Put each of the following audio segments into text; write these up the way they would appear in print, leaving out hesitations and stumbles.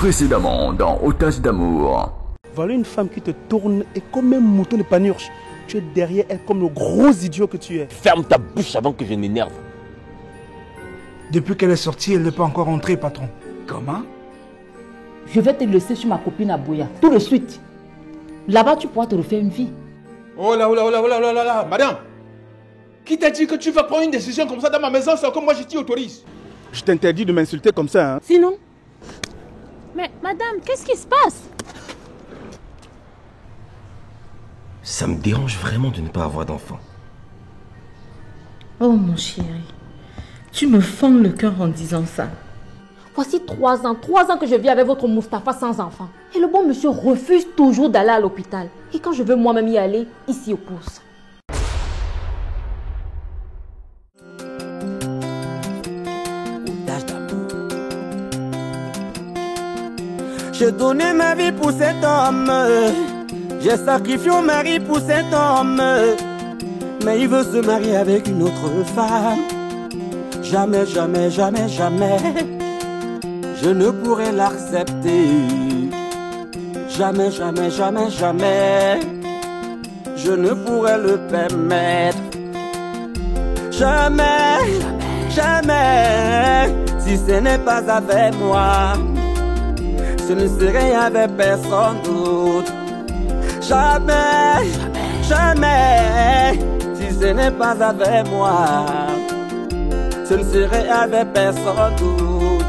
Précédemment dans Otage d'amour. Voilà une femme qui te tourne et comme un mouton de panurge, tu es derrière elle comme le gros idiot que tu es. Ferme ta bouche avant que je ne m'énerve. Depuis qu'elle est sortie, elle n'est pas encore rentrée, patron. Comment? Je vais te laisser sur ma copine Abouya, tout de suite. Là-bas, tu pourras te refaire une vie. Oh là, oh là, oh là, oh là, oh là, là, madame! Qui t'a dit que tu vas prendre une décision comme ça dans ma maison sans que moi je t'y autorise? Je t'interdis de m'insulter comme ça, hein. Sinon? Mais madame, qu'est-ce qui se passe? Ça me dérange vraiment de ne pas avoir d'enfant. Oh mon chéri, tu me fends le cœur en disant ça. Voici 3 ans que je vis avec votre Mustapha sans enfant. Et le bon monsieur refuse toujours d'aller à l'hôpital. Et quand je veux moi-même y aller, il s'y oppose. J'ai donné ma vie pour cet homme. J'ai sacrifié mon mari pour cet homme. Mais il veut se marier avec une autre femme. Jamais, jamais, jamais, jamais je ne pourrai l'accepter. Jamais, jamais, jamais, jamais je ne pourrai le permettre. Jamais, jamais, si ce n'est pas avec moi, ce ne serait avec personne d'autre. Jamais, jamais, si ce n'est pas avec moi, ce ne serait avec personne d'autre.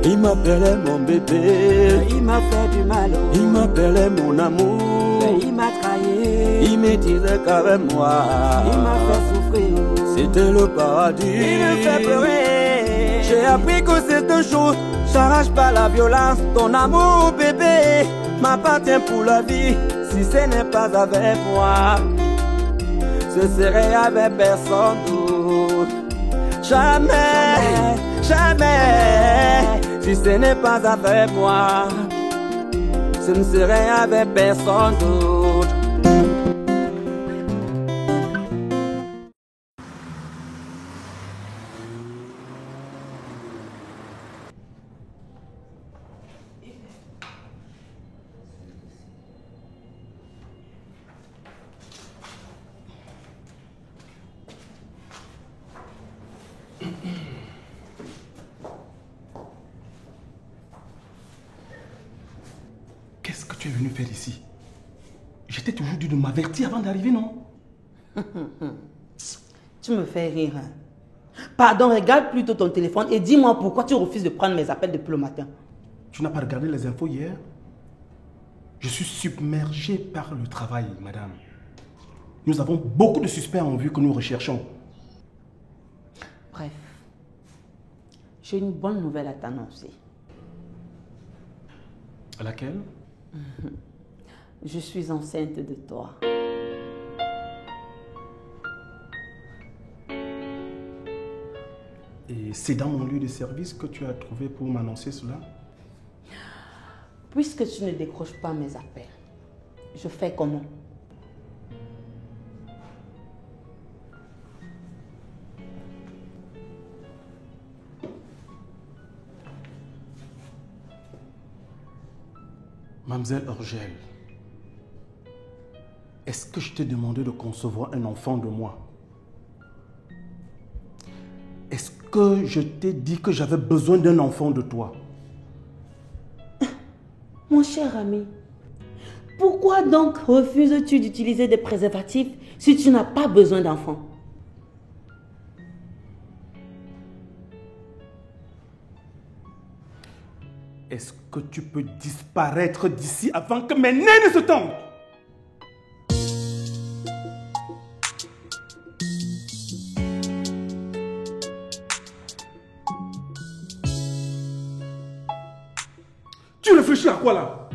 Il m'appelait mon bébé, il m'a fait du mal. Il m'appelait mon amour, mais il m'a trahi. Il me disait qu'avec moi, il m'a fait souffrir. C'était le paradis. Il me fait pleurer. J'ai appris que c'est un jour, j'arrache pas la violence. Ton amour bébé m'appartient pour la vie. Si ce n'est pas avec moi, ce serait avec personne d'autre. Jamais, jamais, si ce n'est pas avec moi, ce ne serait avec personne d'autre. Qu'est-ce que tu es venu faire ici? Je t'ai toujours dit de m'avertir avant d'arriver, non? Tu me fais rire. Hein. Pardon, regarde plutôt ton téléphone et dis-moi pourquoi tu refuses de prendre mes appels depuis le matin. Tu n'as pas regardé les infos hier? Je suis submergé par le travail, madame. Nous avons beaucoup de suspects en vue que nous recherchons. Bref, j'ai une bonne nouvelle à t'annoncer. Laquelle? Je suis enceinte de toi. Et c'est dans mon lieu de service que tu as trouvé pour m'annoncer cela? Puisque tu ne décroches pas mes appels, je fais comment? Mademoiselle Orgel, est-ce que je t'ai demandé de concevoir un enfant de moi? Est-ce que je t'ai dit que j'avais besoin d'un enfant de toi? Mon cher ami, pourquoi donc refuses-tu d'utiliser des préservatifs si tu n'as pas besoin d'enfant? Est-ce que tu peux disparaître d'ici avant que mes nez ne se tendent? Tu réfléchis à quoi là?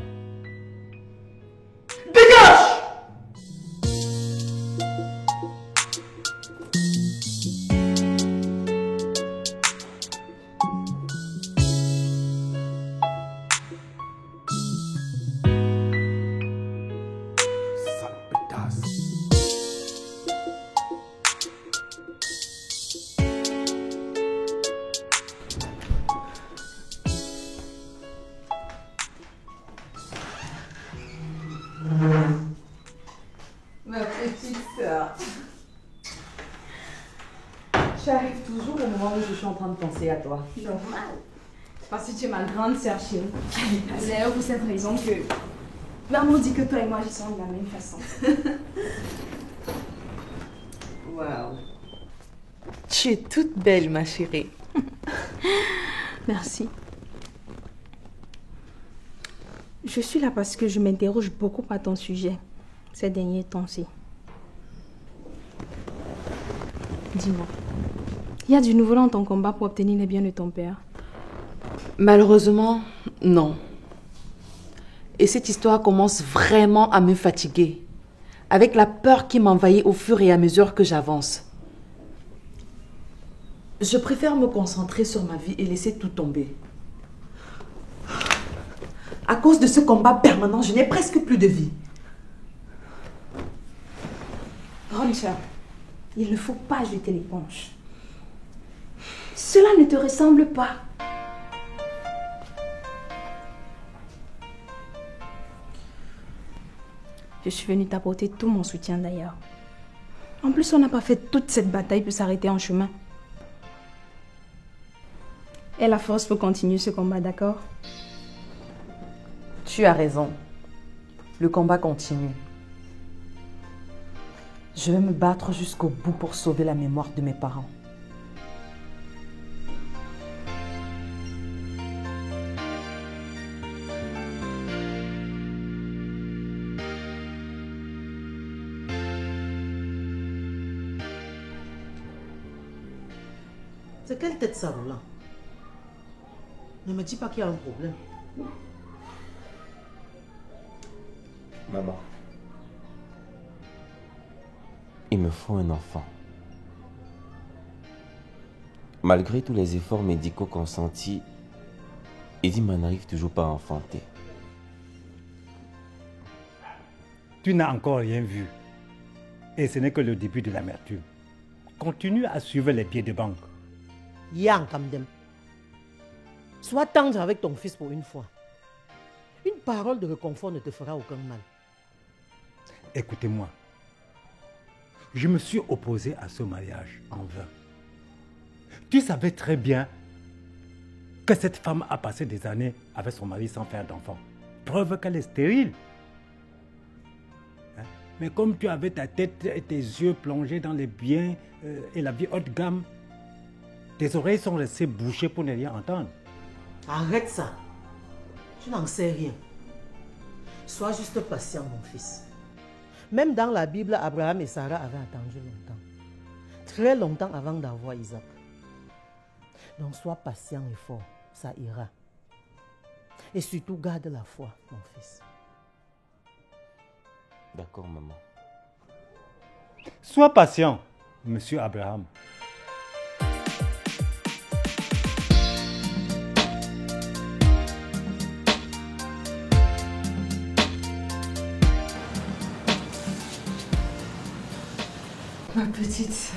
Dégage! toujours au moment où je suis en train de penser à toi. Normal. Parce que tu es ma grande sœur chérie. C'est d'ailleurs pour cette raison que maman dit que toi et moi agissons de la même façon. Waouh. Tu es toute belle, ma chérie. Merci. Je suis là parce que je m'interroge beaucoup à ton sujet ces derniers temps-ci. Dis-moi, il y a du nouveau dans ton combat pour obtenir les biens de ton père? Malheureusement, non. Et cette histoire commence vraiment à me fatiguer, avec la peur qui m'envahit au fur et à mesure que j'avance. Je préfère me concentrer sur ma vie et laisser tout tomber. À cause de ce combat permanent, je n'ai presque plus de vie. Grande sœur, il ne faut pas jeter l'éponge. Cela ne te ressemble pas. Je suis venue t'apporter tout mon soutien d'ailleurs. En plus, on n'a pas fait toute cette bataille pour s'arrêter en chemin. Et la force pour continuer ce combat, d'accord? Tu as raison. Le combat continue. Je vais me battre jusqu'au bout pour sauver la mémoire de mes parents. C'est quelle tête ça, Roland? Ne me dis pas qu'il y a un problème. Maman, il me faut un enfant. Malgré tous les efforts médicaux consentis, Edima n'arrive toujours pas à enfanter. Tu n'as encore rien vu. Et ce n'est que le début de l'amertume. Continue à suivre les billets de banque. Yang Kamdem, sois tendre avec ton fils pour une fois. Une parole de réconfort ne te fera aucun mal. Écoutez-moi. Je me suis opposé à ce mariage en vain. Tu savais très bien que cette femme a passé des années avec son mari sans faire d'enfant. Preuve qu'elle est stérile. Hein? Mais comme tu avais ta tête et tes yeux plongés dans les biens et la vie haut de gamme, tes oreilles sont laissées bouchées pour ne rien entendre. Arrête ça. Tu n'en sais rien. Sois juste patient, mon fils. Même dans la Bible, Abraham et Sarah avaient attendu longtemps. Très longtemps avant d'avoir Isaac. Donc sois patient et fort, ça ira. Et surtout garde la foi, mon fils. D'accord, maman. Sois patient, monsieur Abraham. Ma petite sœur.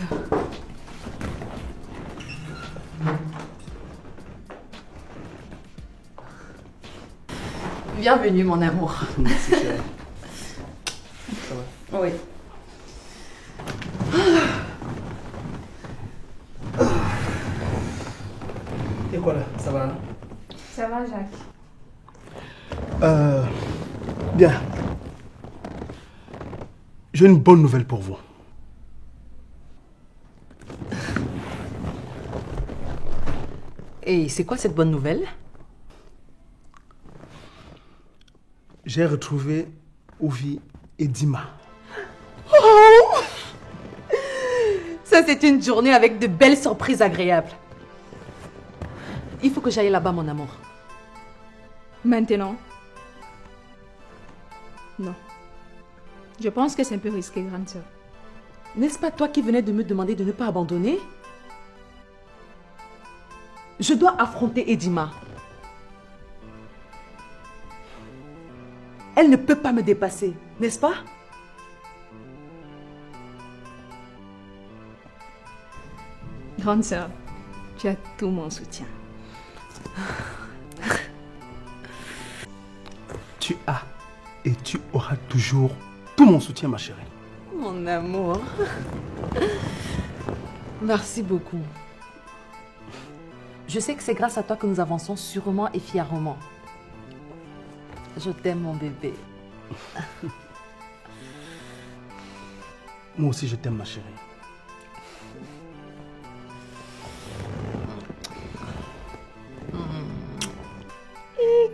Bienvenue, mon amour. Merci, chérie. Ça va? Oui. Et quoi là? Ça va? Ça va, Jacques? Bien. J'ai une bonne nouvelle pour vous. Et c'est quoi cette bonne nouvelle? J'ai retrouvé Ouvi et Dima. Oh! Ça, c'est une journée avec de belles surprises agréables. Il faut que j'aille là-bas, mon amour. Maintenant? Non. Je pense que c'est un peu risqué, grande sœur. N'est-ce pas toi qui venais de me demander de ne pas abandonner? Je dois affronter Edima. Elle ne peut pas me dépasser, n'est-ce pas? Grande sœur, tu as tout mon soutien. Tu as et tu auras toujours tout mon soutien, ma chérie. Mon amour. Merci beaucoup. Je sais que c'est grâce à toi que nous avançons sûrement et fièrement. Je t'aime, mon bébé. Moi aussi, je t'aime, ma chérie.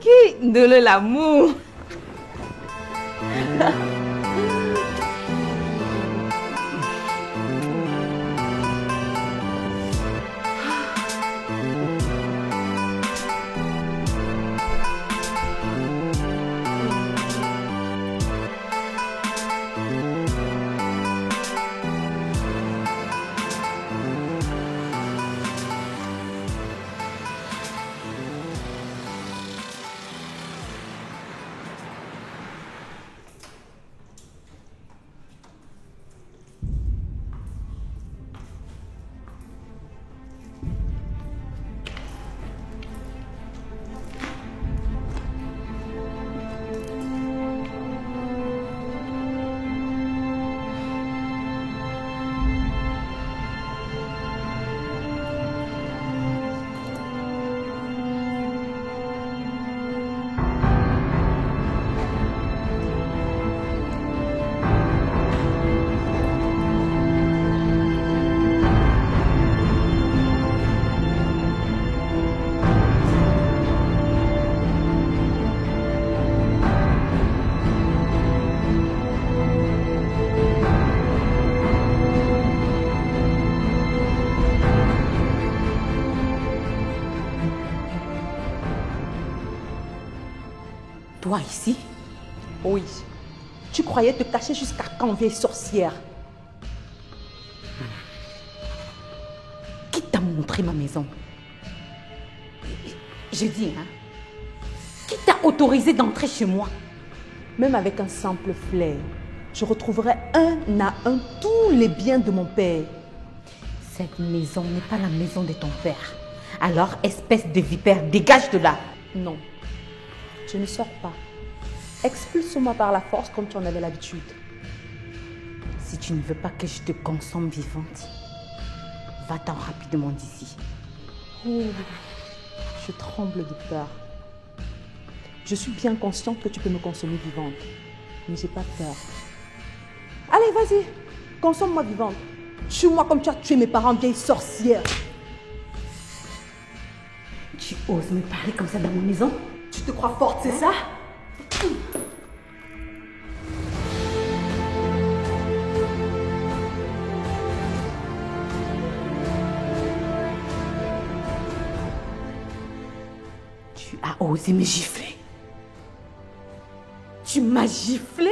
Qui de l'amour. Toi ici? Oui. Tu croyais te cacher jusqu'à quand, vieille sorcière? Qui t'a montré ma maison? Je dis, hein? Qui t'a autorisé d'entrer chez moi? Même avec un simple flair, je retrouverai un à un tous les biens de mon père. Cette maison n'est pas la maison de ton père. Alors, espèce de vipère, dégage de là. Non, je ne sors pas. Expulse-moi par la force comme tu en avais l'habitude. Si tu ne veux pas que je te consomme vivante, va-t'en rapidement d'ici. Oh, je tremble de peur. Je suis bien consciente que tu peux me consommer vivante, mais j'ai pas peur. Allez, vas-y, consomme-moi vivante. Tue-moi comme tu as tué mes parents, vieille sorcière. Tu oses me parler comme ça dans ma maison? Tu te crois forte, c'est ça? Tu as osé me gifler? Tu m'as giflé?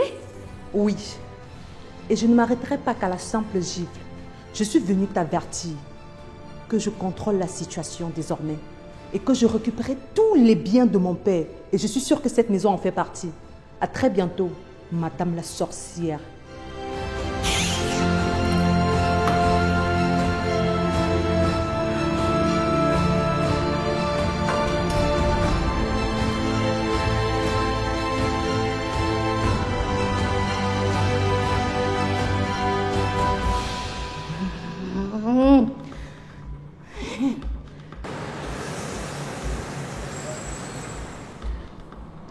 Oui. Et je ne m'arrêterai pas qu'à la simple gifle. Je suis venue t'avertir que je contrôle la situation désormais et que je récupérerai tous les biens de mon père. Et je suis sûre que cette maison en fait partie. À très bientôt, Madame la sorcière.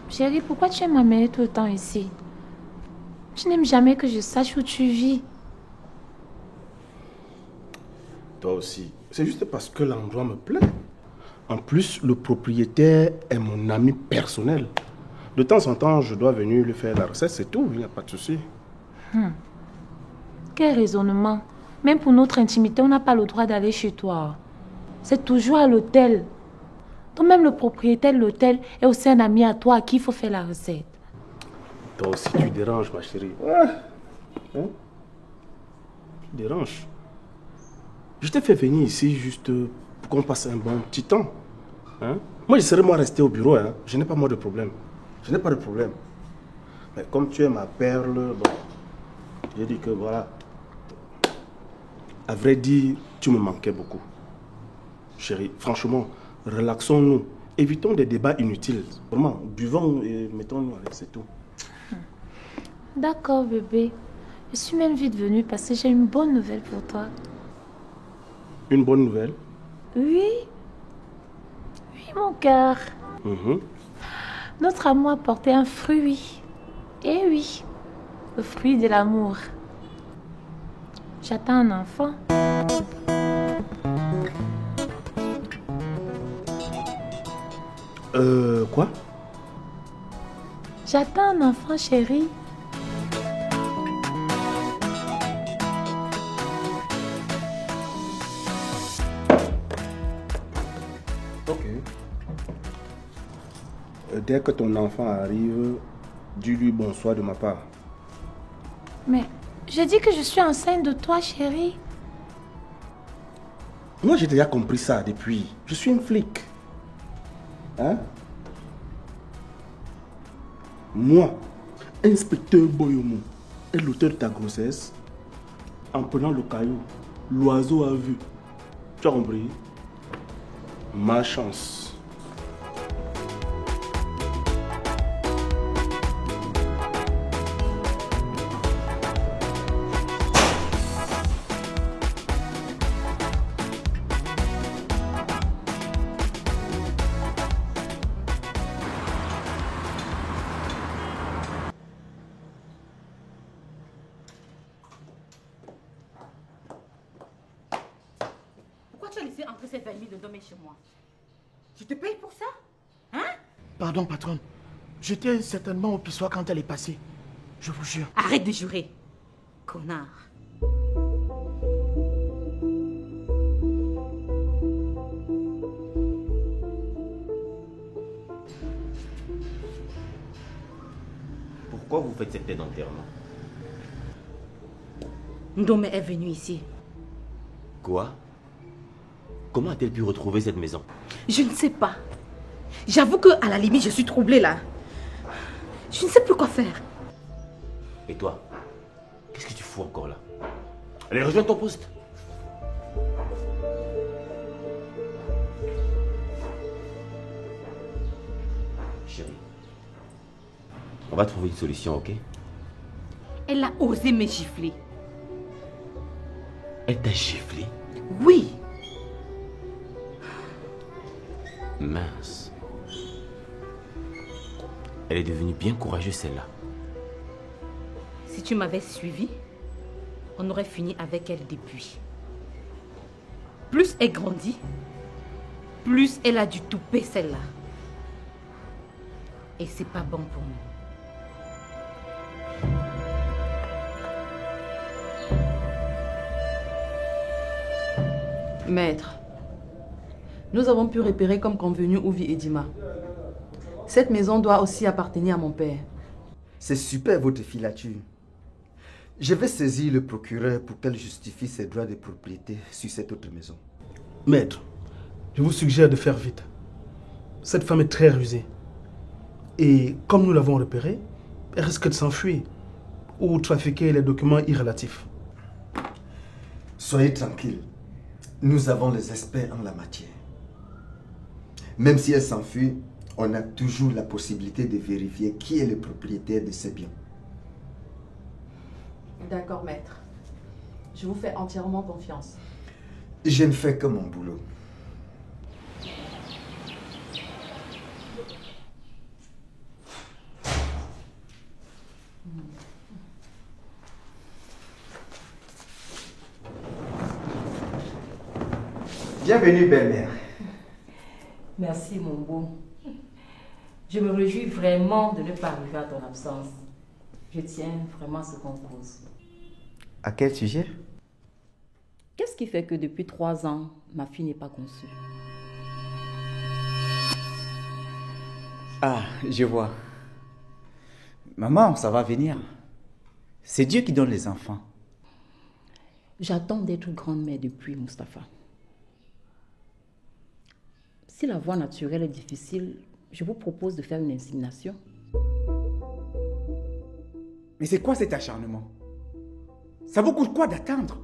Chérie, pourquoi tu aimes m'amener tout le temps ici? Je n'aime jamais que je sache où tu vis. Toi aussi. C'est juste parce que l'endroit me plaît. En plus, le propriétaire est mon ami personnel. De temps en temps, je dois venir lui faire la recette, c'est tout, il n'y a pas de souci. Quel raisonnement. Même pour notre intimité, on n'a pas le droit d'aller chez toi. C'est toujours à l'hôtel. Donc même le propriétaire de l'hôtel est aussi un ami à toi à qui il faut faire la recette. Toi aussi, tu déranges, ma chérie. Ouais. Hein? Tu déranges. Je t'ai fait venir ici juste pour qu'on passe un bon petit temps. Hein? Moi, je serais moi resté au bureau. Hein? Je n'ai pas moi de problème. Je n'ai pas de problème. Mais comme tu es ma perle, bon, j'ai dit que voilà. À vrai dire, tu me manquais beaucoup. Chérie, franchement, relaxons-nous. Évitons des débats inutiles. Vraiment, buvons et mettons-nous avec, c'est tout. D'accord, bébé. Je suis même vite venue parce que j'ai une bonne nouvelle pour toi. Une bonne nouvelle? Oui. mon cœur, notre amour a porté un fruit. Eh oui, le fruit de l'amour. J'attends un enfant. Quoi? J'attends un enfant, chérie. Ok. Dès que ton enfant arrive, dis-lui bonsoir de ma part. Mais je dis que je suis enceinte de toi, chérie. Moi, j'ai déjà compris ça depuis. Je suis une flic. Hein? Moi, inspecteur Boyomo, est l'auteur de ta grossesse. En prenant le caillou, l'oiseau a vu. Tu as compris? Ma chance. Chez moi. Je te paye pour ça? Hein? Pardon, patronne. J'étais certainement au pissoir quand elle est passée. Je vous jure. Arrête de jurer, connard. Pourquoi vous faites cette tête d'enterrement? Ndome est venu ici. Quoi? Comment a-t-elle pu retrouver cette maison? Je ne sais pas. J'avoue que à la limite, je suis troublée là. Je ne sais plus quoi faire. Et toi? Qu'est-ce que tu fous encore là? Allez, rejoins ton poste. Chérie, on va trouver une solution, ok? Elle a osé me gifler. Elle t'a giflé? Oui. Mince. Elle est devenue bien courageuse, celle-là. Si tu m'avais suivi, on aurait fini avec elle depuis. Plus elle grandit, plus elle a du toupet, celle-là. Et c'est pas bon pour nous. Maître, nous avons pu repérer comme convenu où vit Edima. Cette maison doit aussi appartenir à mon père. C'est super votre filature. Je vais saisir le procureur pour qu'elle justifie ses droits de propriété sur cette autre maison. Maître, je vous suggère de faire vite. Cette femme est très rusée. Et comme nous l'avons repérée, elle risque de s'enfuir ou trafiquer les documents irrélatifs. Soyez tranquille. Nous avons les experts en la matière. Même si elle s'enfuit, on a toujours la possibilité de vérifier qui est le propriétaire de ces biens. D'accord, maître. Je vous fais entièrement confiance. Je ne fais que mon boulot. Bienvenue, belle-mère. Merci, mon beau. Je me réjouis vraiment de ne pas arriver à ton absence. Je tiens vraiment à ce qu'on cause. À quel sujet? Qu'est-ce qui fait que depuis 3 ans, ma fille n'est pas conçue? Ah, je vois. Maman, ça va venir. C'est Dieu qui donne les enfants. J'attends d'être grande-mère depuis, Mustapha. Si la voie naturelle est difficile, je vous propose de faire une insémination. Mais c'est quoi cet acharnement? Ça vous coûte quoi d'attendre?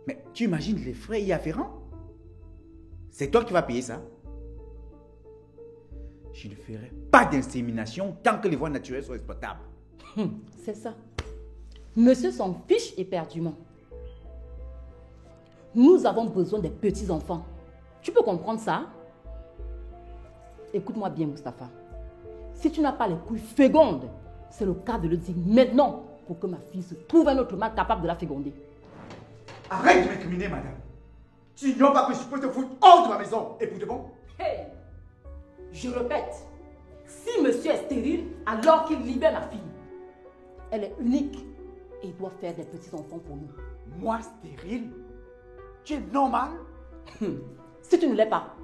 Mais tu imagines les frais y afférents? C'est toi qui vas payer ça? Je ne ferai pas d'insémination tant que les voies naturelles sont exploitables. C'est ça. Monsieur s'en fiche éperdument. Nous avons besoin des petits-enfants. Tu peux comprendre ça? Écoute-moi bien, Mustapha. Si tu n'as pas les couilles fécondes, c'est le cas de le dire maintenant pour que ma fille se trouve un autre mari capable de la féconder. Arrête de m'incriminer, madame. Tu ignores pas que je peux te foutre hors de ma maison. Et pour de bon? Hey! Je répète, si monsieur est stérile, alors qu'il libère ma fille. Elle est unique et doit faire des petits-enfants pour nous. Moi, stérile? Tu es normal? Si tu ne l'es pas,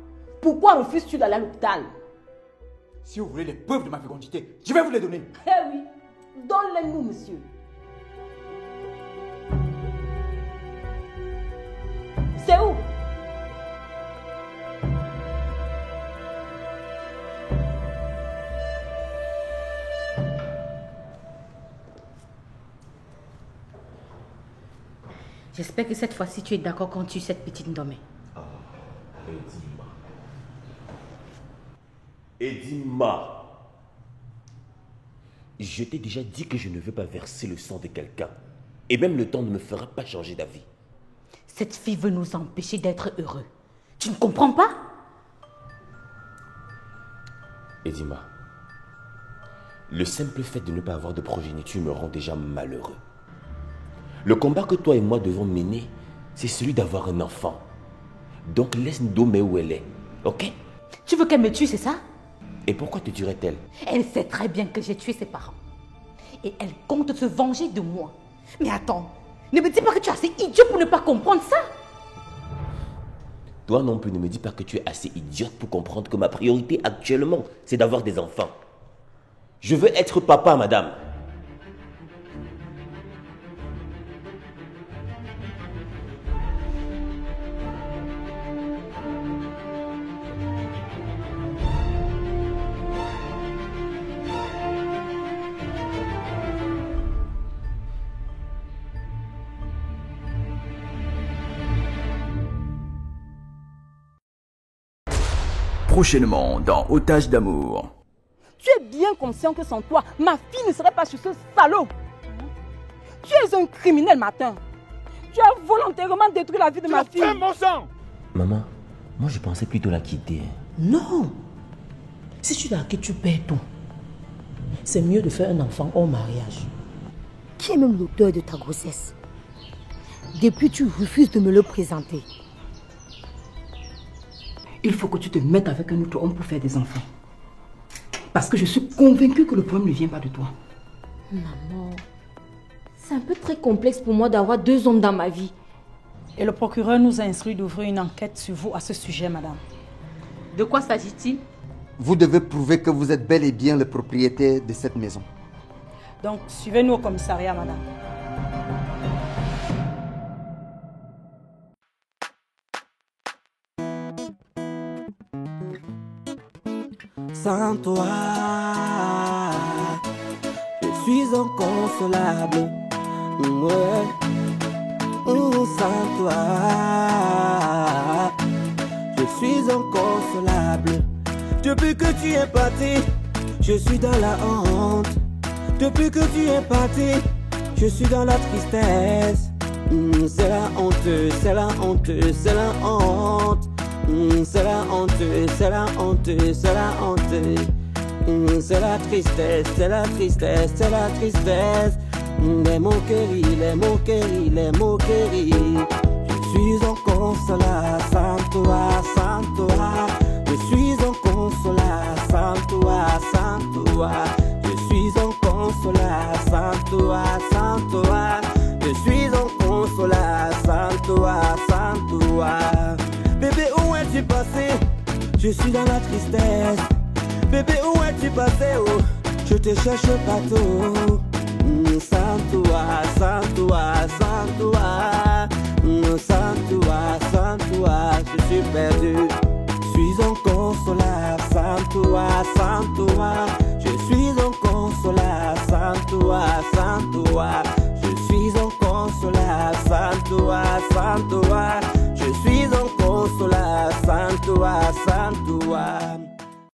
pourquoi refuses-tu d'aller à l'hôpital? Si vous voulez les preuves de ma fécondité, je vais vous les donner. Eh oui, donne-les-nous, monsieur. C'est où? J'espère que cette fois-ci tu es d'accord quand tu cette petite Ndomé. Edima, je t'ai déjà dit que je ne veux pas verser le sang de quelqu'un. Et même le temps ne me fera pas changer d'avis. Cette fille veut nous empêcher d'être heureux. Tu ne comprends pas? Edima, le simple fait de ne pas avoir de progéniture me rend déjà malheureux. Le combat que toi et moi devons mener, c'est celui d'avoir un enfant. Donc laisse Ndomé où elle est, ok? Tu veux qu'elle me tue, c'est ça? Et pourquoi te tuerait-elle? Elle sait très bien que j'ai tué ses parents. Et elle compte se venger de moi. Mais attends, ne me dis pas que tu es assez idiot pour ne pas comprendre ça. Toi non plus, ne me dis pas que tu es assez idiote pour comprendre que ma priorité actuellement, c'est d'avoir des enfants. Je veux être papa, madame. Prochainement dans Otage d'amour. Tu es bien conscient que sans toi, ma fille ne serait pas chez ce salaud. Tu es un criminel, Martin. Tu as volontairement détruit la vie de ma fille. Tu as fait mon sang. Maman, moi je pensais plutôt la quitter. Non. Si tu la quittes, tu perds tout. C'est mieux de faire un enfant au mariage. Qui est même l'auteur de ta grossesse? Depuis, tu refuses de me le présenter. Il faut que tu te mettes avec un autre homme pour faire des enfants. Parce que je suis convaincue que le problème ne vient pas de toi. Maman, c'est un peu très complexe pour moi d'avoir deux hommes dans ma vie. Et le procureur nous a instruit d'ouvrir une enquête sur vous à ce sujet, madame. De quoi s'agit-il? Vous devez prouver que vous êtes bel et bien le propriétaire de cette maison. Donc, suivez-nous au commissariat, madame. Sans toi, je suis inconsolable. Ouais. Sans toi, je suis inconsolable. Depuis que tu es parti, je suis dans la honte. Depuis que tu es parti, je suis dans la tristesse. C'est la honte, c'est la honte, c'est la honte. C'est la honte, c'est la honte, c'est la honte. C'est la tristesse, c'est la tristesse, c'est la tristesse. Les moqueries, les moqueries, les moqueries. Je suis inconsolable sans toi, sans toi. Je suis inconsolable sans toi, sans toi. Je suis inconsolable sans toi, sans toi. Je suis inconsolable sans toi, sans toi. Bébé, où es-tu passé? Je suis dans la tristesse. Bébé, où es-tu passé? Oh, je te cherche partout. Sans toi, sans toi, sans toi. Sans toi, sans toi, je suis perdu. Je suis inconsolable sans toi, sans toi. Je suis inconsolable sans toi, sans toi. Je suis inconsolable sans toi, sans toi. Je suis inconsolable sans toi, sans toi.